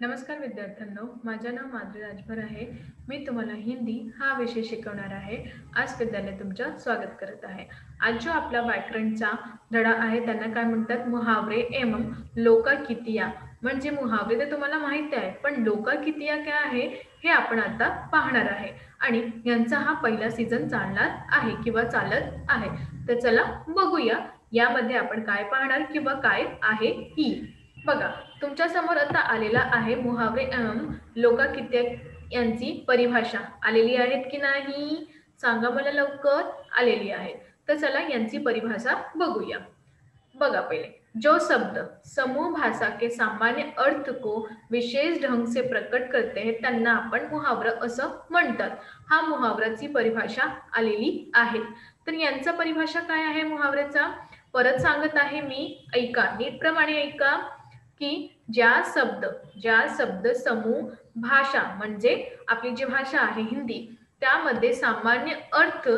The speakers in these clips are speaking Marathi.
नमस्कार विद्यार्थ्यांनो, माझे नाव माधुरी राजभर आहे. मी तुम्हाला हिंदी हा विषय शिकवणार आहे. आज विद्यालय तुमचं स्वागत करत आहे. आज जो आपला व्याकरणचा धडा आहे त्यांना काय म्हणतात, मुहावरे एवं लोकाकितिया. म्हणजे मुहावरे तर तुम्हाला माहिती आहे, पण लोकाकितिया काय आहे हे आपण आता पाहणार आहे. आणि यांचा हा पहिला सीझन चालणार आहे किंवा चालत आहे. तर चला बघूया यामध्ये आपण काय पाहणार किंवा काय आहे ही. बघा, तुमच्या समोर आता आलेला आहे मुहावरे लोकाकित्या यांची परिभाषा. आलेली आहेत की नाही सांगा मला लवकर. आलेली आहे. तर चला यांची परिभाषा बघूया. बघा पहिले, जो शब्द समूह भाषा के सामान्य अर्थ को विशेष ढंग से प्रकट करते हैं त्यांना आपण मुहावरा असं म्हणतात. हा मुहावराची परिभाषा आलेली आहे. तर यांचा परिभाषा काय आहे मुहावऱ्याचा परत सांगत आहे मी, ऐका नीटप्रमाणे ऐका की ज्या शब्द समूह भाषा म्हणजे आपली जी भाषा आहे हिंदी त्यामध्ये सामान्य अर्थ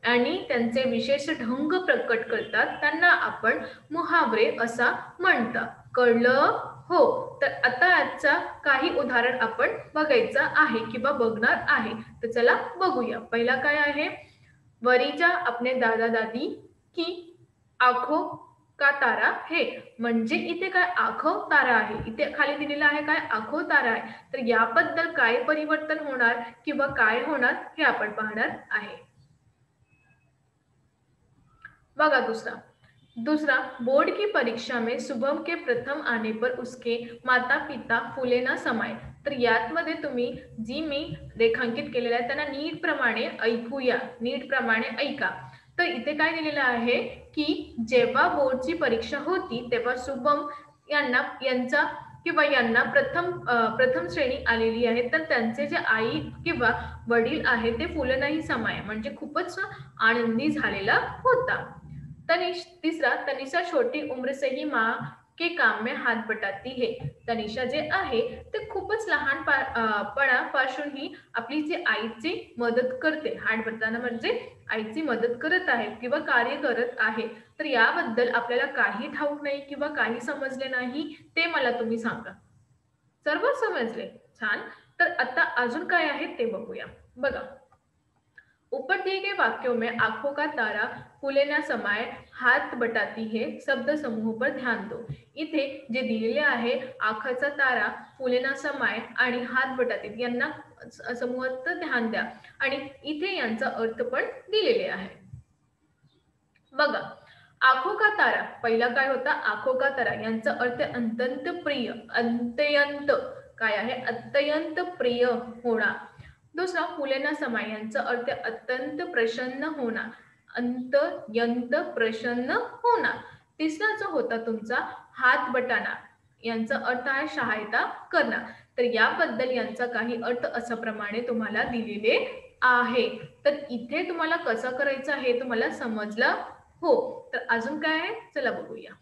आणि त्यांचे विशेष ढंग प्रकट करतात त्यांना आपण मुहावरे असा म्हणतात. कळलं हो. तर आता याचा काही उदाहरण आपण बघायचं आहे किंवा बघणार आहे. तर चला बघूया. पहिला काय आहे, वरीजा अपने दादा दादी की आखो का तारा है. म्हणजे इथे काय आखो तारा आहे, इथे खाली दिलेला आहे काय आखो तारा आहे. तर याबद्दल काय परिवर्तन होणार किंवा काय होणार हे आपण पाहणार आहे. बघा दूसरा बोर्ड की परीक्षा में शुभम के प्रथम आने पर उसके माता पिता फुले न समाये. तर यातमध्ये तुम्ही जी मी रेखांकित केलेलं आहे त्यांना नीटप्रमाणे ऐकूया, नीटप्रमाणे ऐका. तर इथे काय दिलेलं आहे की जेव्हा बोर्डची परीक्षा होती तेव्हा शुभम यांना प्रथम श्रेणी आलेली आहे. तर त्यांचे जे आई किंवा वडील आहे ते फुलं नाही समाये म्हणजे खूपच आनंदी झालेला होता. तीसरा, तनिषा छोटी उम्र से ही माँ के काम में हात बटाती है. तनिषा जे आहे ते खूपच लहानपणापासून ही आपली जी आईची मदत करते. हात बटाना म्हणजे आईची मदत करत आहे किंवा कार्य करत आहे. तर याबद्दल आपल्याला काही ठाऊक नाही किंवा काही समजले नाही ते मला तुम्ही सांगा. सर्व समजले, छान. तर आता अजून काय आहे ते बघूया. बघा, ऊपर दिए गए वाक्यों में आंखों का तारा फुले ना समाये हात बटाती है शब्द समूह पर ध्यान दो. इथे जे दिलेले आहे आखाचा तारा फुले ना समाये आणि हात बटातीत यांना समूहात ध्यान द्या आणि इथे यांचा अर्थ पण दिलेले आहे. बघा, आंखों का तारा पहिला काय होता, आंखों का तारा यांचा अर्थ अत्यंत प्रिय, अत्यंत काय आहे अत्यंत प्रिय होणार. दुसरा, फुलेना समाय यांचा अर्थ अत्यंत प्रसन्न होणार, अत्यंत प्रसन्न होणार. तिसरा जो होता तुमचा हात बटाना यांचा अर्थ आहे सहायता करणार. तर याबद्दल यांचा काही अर्थ अशा प्रमाणे तुम्हाला दिलेले आहे. तर इथे तुम्हाला कसं करायचं आहे तुम्हाला समजलं हो. तर अजून काय आहे चला बघूया.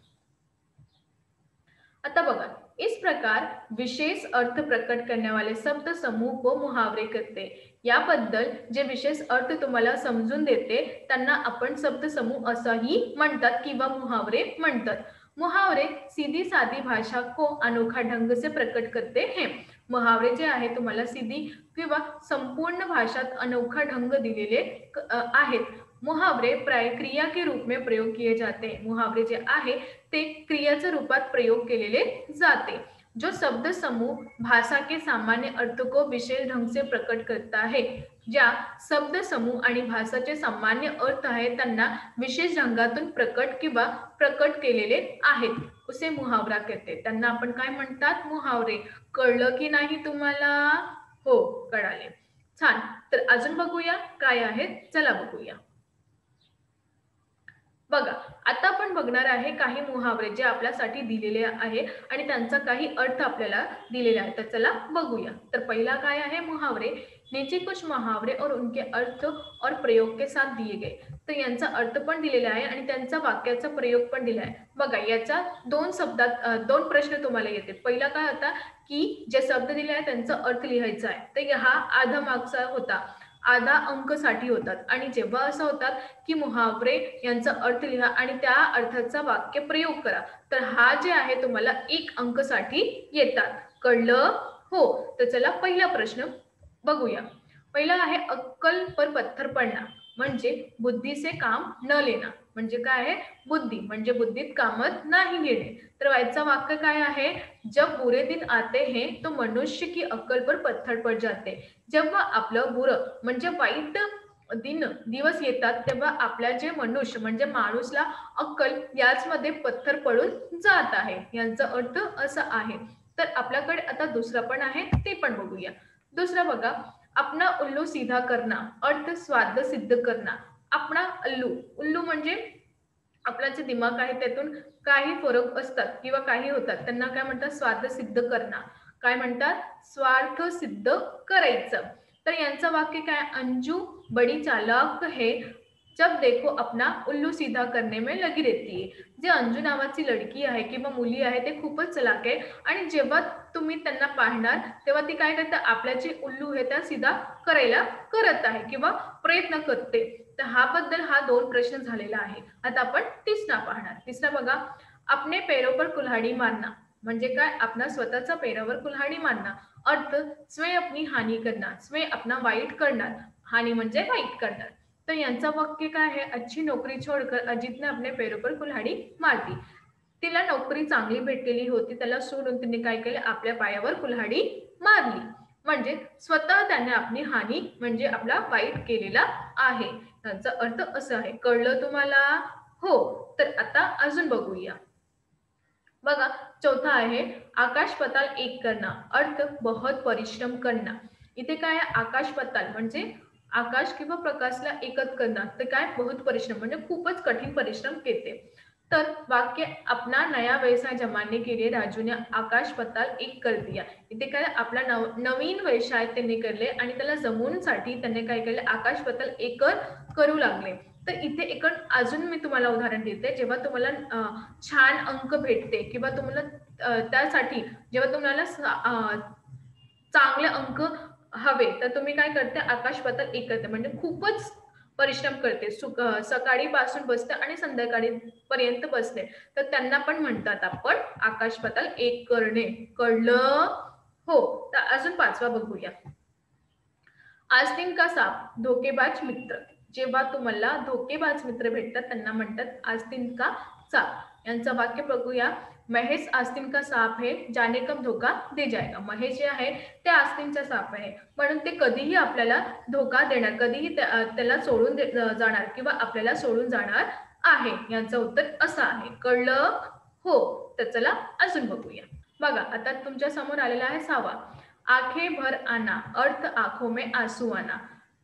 आता बघा, इस प्रकार विशेष अर्थ प्रकट करने वाले शब्द समूह को मुहावरे कहते. याबद्दल जे विशेष अर्थ तुम्हाला समजून देते त्यांना आपण शब्द समूह असंही म्हणतात किंवा मुहावरे म्हणतात. मुहावरे सीधी साधी भाषा को अनोखा ढंग से प्रकट करते हैं. मुहावरे जे आहे तुम्हाला सीधी किंवा संपूर्ण भाषात अनोखा ढंग दिलेले आहेत. मुहावरे प्राय क्रिया के रूप में प्रयोग किए जाते हैं. मुहावरे जे आहे ते क्रियाच्या रूपात प्रयोग केलेले जाते. जो शब्द समूह भाषा के सामान्य अर्थ को विशेष ढंग से प्रकट करता है. ज्या शब्द समूह आणि भाषाचे सामान्य अर्थ आहेत त्यांना विशेष ढंगातून प्रकट केलेले आहेत उसे मुहावरा कहते. त्यांना आपण काय म्हणतात मुहावरे. कळलं की नाही तुम्हाला हो कळाले, छान. तर अजून बघूया काय आहेत चला बघूया. बघा, आता आपण बघणार आहे काही मुहावरे जे आपल्यासाठी दिलेले आहे आणि त्यांचा काही अर्थ आपल्याला दिलेला आहे. तर चला बघूया. तर पहिला काय आहे मुहावरे. नीचे कुछ मुहावरे और उनके अर्थ और प्रयोग के साथ दिए गए. तर यांचा अर्थ पण दिलेला आहे आणि त्यांचा वाक्याचा प्रयोग पण दिला आहे. बघा, याच्या दोन प्रश्न तुम्हाला येते. पहिला काय होता की जे शब्द दिले आहे त्यांचा अर्थ लिहायचा आहे. तर हा आधा मार्क्सचा होता, आधा अंकसाठी होतात. आणि जेव्हा असं होतात की मुहावरे यांचा अर्थ लिहा आणि त्या अर्थाचा वाक्य प्रयोग करा तर हा जे आहे तुम्हाला 1 अंकसाठी येतात. कळलं हो. तर चला पहिला प्रश्न बघूया. पहिला आहे अक्कल पर पत्थर पडना, म्हणजे बुद्धीचे काम न लेना. म्हणजे काय आहे? बुद्धी म्हणजे बुद्धीत कामत नाही घेणे. तर याचं वाक्य काय आहे? जब बुरे दिन आते हैं तो मनुष्य की अक्कल पर पत्थर पड जाते. जेव्हा आपलं बुरं म्हणजे वाईट दिवस येतात तेव्हा आपल्या जे मनुष्य म्हणजे माणूसला अक्कल याचमध्ये पत्थर पडून जात आहे. यांचा अर्थ असा आहे. तर आपल्याकडे आता दुसरं पण आहे, ते पण बघूया. दुसरं बघा, अपना उल्लू सीधा करना, अर्थ स्वार्थ सिद्ध करना. अपना उल्लू, उल्लू म्हणजे आपला जे दिमाग आहे त्यातून काही फरक असतात किंवा काही होतात त्यांना काय म्हणतात? स्वार्थ सिद्ध करणं. काय म्हणतात? स्वार्थ सिद्ध करायचं. तर यांचं वाक्य काय? अंजू बडी चालाक है, जब देखो अपना उल्लू सीधा करने में लगी रहती है. जे अंजू नावाची लडकी आहे किंवा मुली आहे ते खूपच चलाक आहे आणि जेव्हा तुम्ही त्यांना पाहणार तेव्हा ती काय करते? आपल्या जे उल्लू आहे त्या सीधा करायला करत आहे किंवा प्रयत्न करते. तर हा बद्दल हा दोन प्रश्न झालेला आहे. आता आपण तिसरा पाहणार. तिसरा बघा, अपने पैरों पर कुल्हाडी मारना, म्हणजे काय? आपला स्वतःचा पैरावर कुल्हाडी मारना. अर्थ स्वयं अपनी हानी करणार, स्वयं अपना वाईट करणार. हानी म्हणजे वाईट करणार. तर यांचा वाक्य काय आहे? अच्छी नोकरी छोडकर अजित ने अपने पैरों पर कुल्हाडी मार दी. तिला नोकरी चांगली भेटलेली होती, त्याला सोडून तिने काय केलं? आपल्या पायावर कुल्हाडी मारली. म्हणजे स्वतः त्याने आपली हानी म्हणजे आपला वाईट केलेला आहे. याचा अर्थ असा आहे. कळलं तुम्हाला? हो. तर आता अजून बघूया. बघा, चौथा आहे आकाश पताल एक करना, अर्थ बहुत परिश्रम करना. इथे काय आहे? आकाश पताल म्हणजे आकाश किंवा प्रकाशला एकच करणार. तर काय? बहुत परिश्रम म्हणजे खूपच कठीण परिश्रम केले. तर वाक्य अपना नया व्यवसाय जमाने के लिए राजू ने आकाश पताल एक कर दिया. इथे काय? आपला नवीन व्यवसाय त्यांनी करले आणि त्याला जमवण्यासाठी त्यांनी काय केले? आकाश पताल एक करू लागले. तर इथे एक अजून मी तुम्हाला उदाहरण देते. जेव्हा तुम्हाला छान अंक भेटते किंवा तुम्हाला त्यासाठी जेव्हा तुम्हाला चांगले अंक हवे तर तुम्ही काय करते? आकाश पाताल एक करते म्हणजे खूपच परिश्रम करते. सकाळी पासून बसते आणि संध्याकाळी पर्यंत बसते. तर त्यांना पण म्हणतात आपण आकाश पाताल एक करणे. कळलं? हो. तर अजून पाचवा बघूया. आस्तीन का साप धोकेबाज मित्र. जेव्हा तुम्हाला धोकेबाज मित्र भेटतात त्यांना म्हणतात आस्तीन का साप. यांचं वाक्य बघूया. महेश आस्तीन का साप है, जाने कब धोका दे जाएगा. महेश जे आहे ते आस्तीनचा साप आहे म्हणून ते कधीही आपल्याला धोका देणार, कधीही त्याला सोडून जाणार किंवा आपल्याला सोडून जाणार आहे. यांचं उत्तर असं आहे. कळलं? हो. तर चला अजून बघूया. बघा, आता तुमच्या समोर आलेला आहे सहावा. आंखें भर आना, अर्थ आंखों में आंसू आना.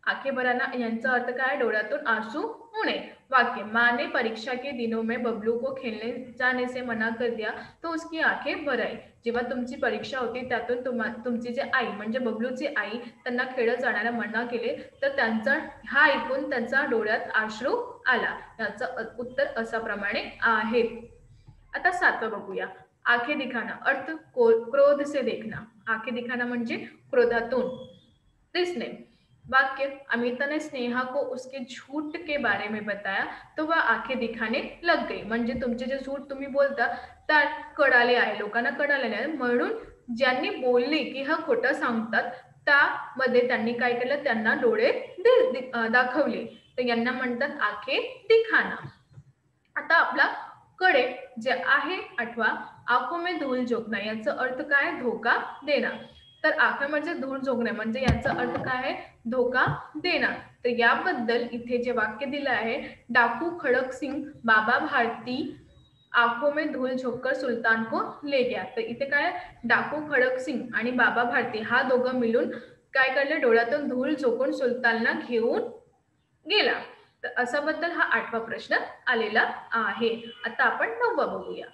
आंखें भर आना यांचा अर्थ काय? डोळ्यातून आंसू होणे. वाक्य, माँ ने परीक्षा के दिनों में बबलू को खेलने जाने से मना कर दिया तो उसकी आंखें भर आई. जेव्हा तुमची परीक्षा होती त्यातून तुमची जे आई म्हणजे बबलूची आई त्यांना खेळत जाण्याला मना केले तर त्यांचा हा ऐकून त्यांचा डोळ्यात अश्रू आला. याचं उत्तर अशा प्रमाणे आहे. आता सातवं बघूया. आंखें दिखाना, अर्थ क्रोध से देखना. आंखें दिखाना म्हणजे क्रोधातून दिसणे. वाक्य, अमिता ने स्नेहा को उसके झूठ के बारे में बताया तो वह आंखें दिखाने लग गई. म्हणजे तुमचे जे झूठ तुम्ही बोलता त्या कळाले आहे, लोकांना कळालेले आहे म्हणून ज्यांनी बोलले की हा खोटं सांगतात त्यामध्ये त्यांनी काय केलं? त्यांना डोळे दाखवले. तर यांना म्हणतात आंखें दिखाना. आता आपला कडे जे आहे आठवा, आंखों में धूल झोंकना. याचा अर्थ काय? धोका देणं. तर आंखों म्हणजे धूळ झोंकणे म्हणजे याचा अर्थ काय आहे? धोका देणं. तर याबद्दल इथे जे वाक्य दिलं आहे, डाकू खडक सिंग बाबा भारती आंखों में धूल झोंककर सुलतान को ले गया. तर इथे काय? डाकू खडक सिंग आणि बाबा भारती हा दोघं मिळून काय करले? डोळ्यातून धूळ झोकून सुलतानला घेऊन गेला. तर असा बद्दल हा आठवा प्रश्न आलेला आहे. आता आपण नववा बघूया.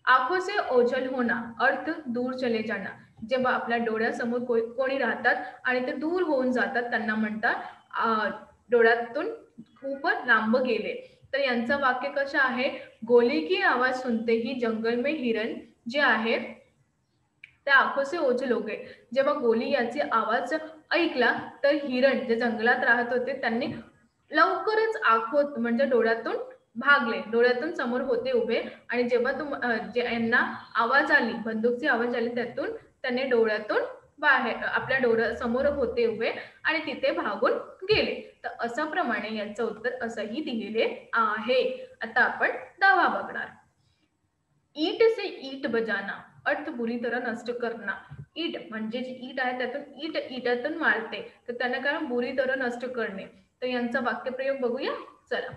आंखों से ओझल होना, अर्थ दूर चले जाना. जेव्हा आपल्या डोळ्यासमोर कोणी राहतात आणि ते दूर होऊन जातात त्यांना म्हणतात डोळ्यातून खूप लांब गेले. तर यांचं वाक्य कसं आहे? गोली की आवाज सुनते ही जंगल में हिरन जे आहे त्या आंखों से ओझल हो गए. जेव्हा गोली याची आवाज ऐकला तर हिरण जे जंगलात राहत होते त्यांनी लवकरच आंखोत म्हणजे डोळ्यातून भागले. डोळ्यातून समोर होते उभे आणि जेव्हा यांना आवाज आली, बंदूकची आवाज आली त्यातून त्याने डोळ्यातून बाहेर आपल्या डोळ्या समोर होते उभे आणि तिथे भागून गेले. तर अशा प्रमाणे याचं उत्तर असंही दिलेले आहे. आता आपण 10वा बघणार. ईट से ईट बजाना, अर्थ बुरी तरह नष्ट करना. ईट म्हणजे जी ईट आहे त्यातून ईटातून मारते, तर त्यांना काय बुरी तरह नष्ट करणे. तर यांचा वाक्यप्रयोग बघूया. चला.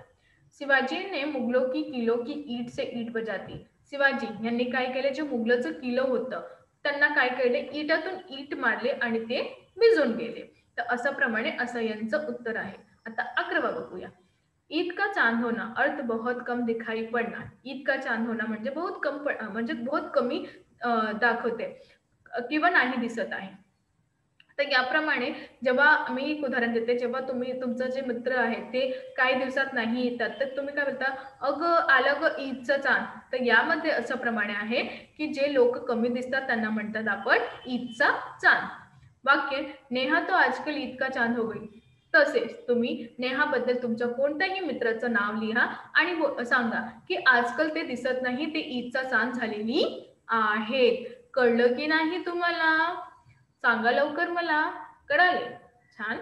शिवाजी ने मुगलों की किलो की ईट से ईट बजाती. शिवाजी यांनी काय केले, जे मुघलचं किलो होतं त्यांना काय केले, ईटातून ईट मारले आणि ते भिजून गेले. तर अशा प्रमाणे असं यांचं उत्तर आहे. आता 11वा बघूया. ईद का चांद होना, अर्थ बहुत कम दिखाई पडना. ईद का चांद होना म्हणजे म्हणजे बहुत कमी दाखवते किंवा नाही दिसत आहे. तर याप्रमाणे जेव्हा मी एक उदाहरण देते, जेव्हा तुम्ही तुमचं जे मित्र आहे ते काही दिवसात नाही येतात, तर तुम्ही काय बोलता, अगं आलं ग ईदचं चांद. तर यामध्ये असं प्रमाणे आहे की जे लोक कमी दिसतात त्यांना म्हणतात आपण ईदचा चांद. वाक्य, नेहा तो आजकाल ईद का चांद हो गई. तसेच तुम्ही नेहाबद्दल तुमच्या कोणत्याही मित्राचं नाव लिहा आणि सांगा की आजकाल ते दिसत नाही, ते ईदचा चांद झालेली आहेत. कळलं की नाही तुम्हाला? सांगा लवकर मला. कळाले? छान.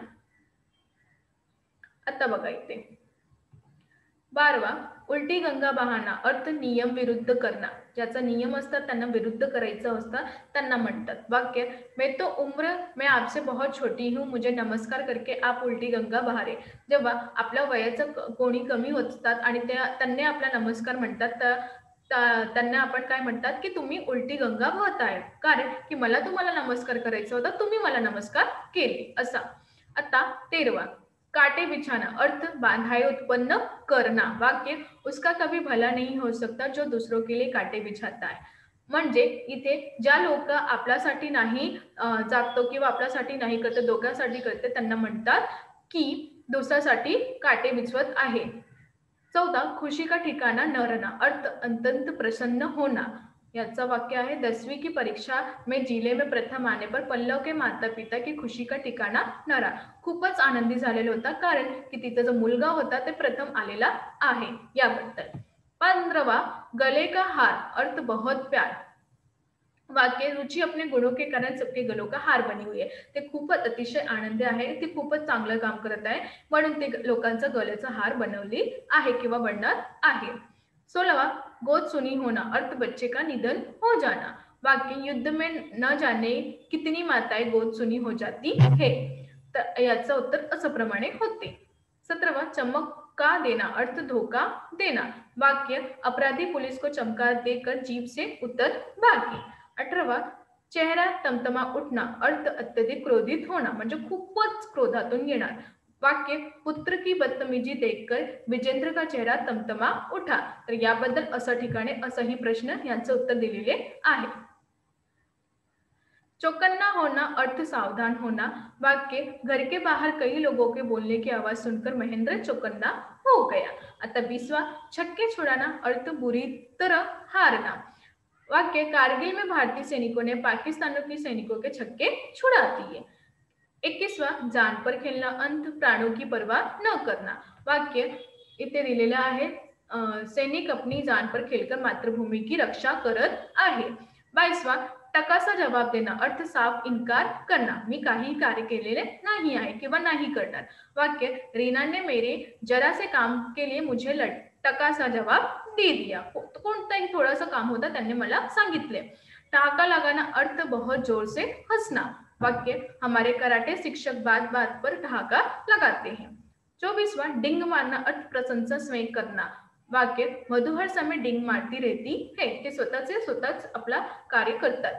आता बघा इथे 12वा. उलटी गंगा बहाना, अर्थ नियम विरुद्ध करना. ज्याचा नियम असतात त्यांना विरुद्ध करायचं असतं त्यांना म्हणतात. वाक्य, मैं तो उम्र में आपसे बहुत छोटी हूँ, मुझे नमस्कार करके आप उलटी गंगा बहारे. जेव्हा आपल्या वयाचं कोणी कमी होतात आणि त्यांनी आपला नमस्कार म्हणतात, तर त्यांना आपण काय म्हणतात की तुम्ही उलटी गंगा वाहताय, कारण की मला तुम्हाला नमस्कार करायचा होता, तुम्ही मला नमस्कार केले असा. आता 13वा. काटे बिछाना, अर्थ बाधाएं उत्पन्न करना. वाक्य, उसका कभी भला नहीं हो सकता जो दूसरों के लिए काटे बिछाता है. म्हणजे इथे ज्या लोक आपल्यासाठी नाही जागतो किंवा आपल्यासाठी नाही करते, दोघांसाठी करते, त्यांना म्हणतात की दुसऱ्यासाठी काटे बिछवत आहे. 14. खुशी का ठिकाणा न रहना, अर्थ अत्यंत प्रसन्न होना. याचा वाक्य आहे, 10वीं की परीक्षा में जिले में प्रथम आने पर पल्लव के माता पिता की खुशी का ठिकाणा न रहा. खूपच आनंदी झालेला होता कारण की तिचा जो मुलगा होता ते प्रथम आलेला आहे याबद्दल. 15वा. गले का हार, अर्थ बहुत प्यार. वाक्य, रुचि अपने गुणों के कारण सबके गलों का हार बनी हुई है. ते खूपच अतिशय आनंदी आहे, ते खूपच चांगलं काम करत आहे म्हणून ते लोकांचा गल्याचा हार बनवली आहे किंवा बनणार आहे. 16वा. गोद सुनी होना, अर्थ बच्चे का निधन हो जाना. वाक्य, युद्ध में न जाने कितनी माताएं गोद सुनी हो जाती है. तर याचं उत्तर असं प्रमाणे होते. 17वा. चमक का देना, अर्थ धोका देना. वाक्य, अपराधी पुलिस को चमका देकर जीप से उतर भागी. 18वा. चेहरा तमतमा उठना, अर्थ अत्यधिक क्रोधित होना, म्हणजे खूपच क्रोधातून येणार. वाक्य, पुत्र की बदतमीजी देखकर विजेंद्र का चेहरा तमतमा उठा. तर याबद्दल असं ठिकाणी असंही प्रश्न यांचं उत्तर दिलेले आहे. चौकन्ना होना, अर्थ सावधान होना. वाक्य, घर के बाहर कई लोगों के बोलने की आवाज सुनकर महेंद्र चौकन्ना हो गया. आता 20वां. छक्के छुड़ाना, अर्थ बुरी तरह हारना. वाक्य, कारगिल में भारतीय सैनिकों ने पाकिस्तानियों के सैनिकों के छक्के छुड़ा दिए. 21वां. जान पर खेलना, अंत प्राणों की परवाह न करना. वाक्य इथे दिलेलं आहे, सैनिक अपनी जान पर खेलकर मातृभूमी की रक्षा करत आहे. 22वां. टकासा जवाब देना, अर्थ साफ इन्कार करना. मी काही कार्य केलेले नाही आहे किंवा नाही करणार. वाक्य, रीना ने मेरे जरा से काम के लिए मुझे टकासा जवाब दे दिया. कोणताही थोडासा काम होता त्यांनी मला सांगितले. ठहाका लगाना, अर्थ बहुत जोर से हंसना. वाक्य, हमारे कराटे शिक्षक बात बात पर ठहाका लगाते हैं. 24वां. डिंग मारना, अर्थ प्रशंसा स्वयं करना. वाक्य, मधु हर समय डिंग मारती रहती है. ते स्वतःच आपला कार्य करतात.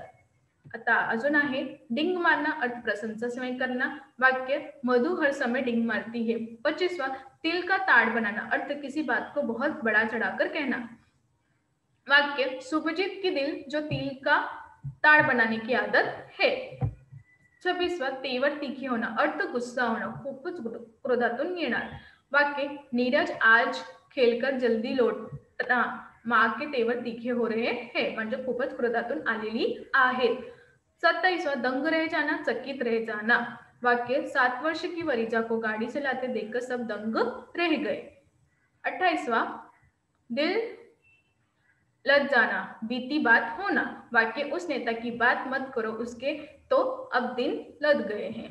आता अजून आहे, डिंग मारना, अर्थ प्रशंसा स्वयं करना. वाक्य, मधु हर समय डिंग मारती है. 25वां. तिल का ताड़ बनाना, अर्थ किसी बात को बहुत बड़ा चढ़ाकर कहना. वाक्य, सुभजीत की दिल जो तिल का ताड़ बनाने की आदत है. 26वां. तेवर तीखी होना, अर्थ गुस्सा होना, खूपच क्रोधातून येणार. वाक्य, नीरज आज खेळकर जल्दी लौटना, माँ के तेवर तीखे हो रहे हैं, म्हणजे खूपच क्रोधातून आलेली आहेत. 27वां. दंग रह जाना, चकित रह जाना. वाक्य, 7 वर्ष की वरीजा को गाड़ी चलाते देखकर सब दंग रह गए. 28वां. दिल लद जाना, बीती बात होना, वाक्य उस नेता की बात मत करो उसके, तो अब दिन लद गए हैं।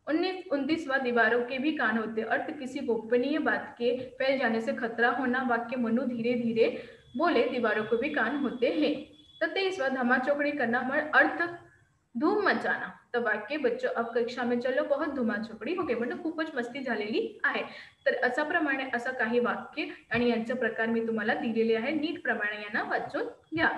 19-29वां दीवारों के भी कान होते, अर्थ किसी गोपनीय बात के फैल जाने से खतरा होना, वाक्य मनु धीरे धीरे बोले, दीवारों को भी कान होते हैं। 23वां धमाचोकड़ी करना, अर्थ धूम मचाना, तर वाक्य बच्चो अब कक्षा में चलो बहुत धुमाचोकडी होते, म्हणजे खूपच मस्ती झालेली आहे। तर अशा प्रमाणे असं काही वाक्य आणि यांचे प्रकार मी तुम्हाला दिलेले आहे, नीट प्रमाणे यांना वाचून घ्या।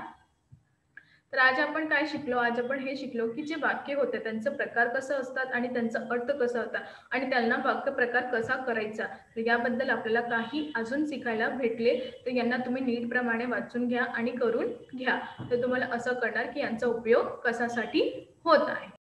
तर आज आपण काय शिकलो, आज आपण हे शिकलो की जे वाक्य होते त्यांचे प्रकार कसं असतात आणि त्यांचा अर्थ कसा होता आणि त्यांना वाक्य प्रकार कसा करायचा, तर याबद्दल आपल्याला काही अजून शिकायला भेटले। तर यांना तुम्ही नीट प्रमाणे वाचून घ्या आणि करून घ्या, तर तुम्हाला असं कळणार की यांचा उपयोग कशासाठी होत आहे।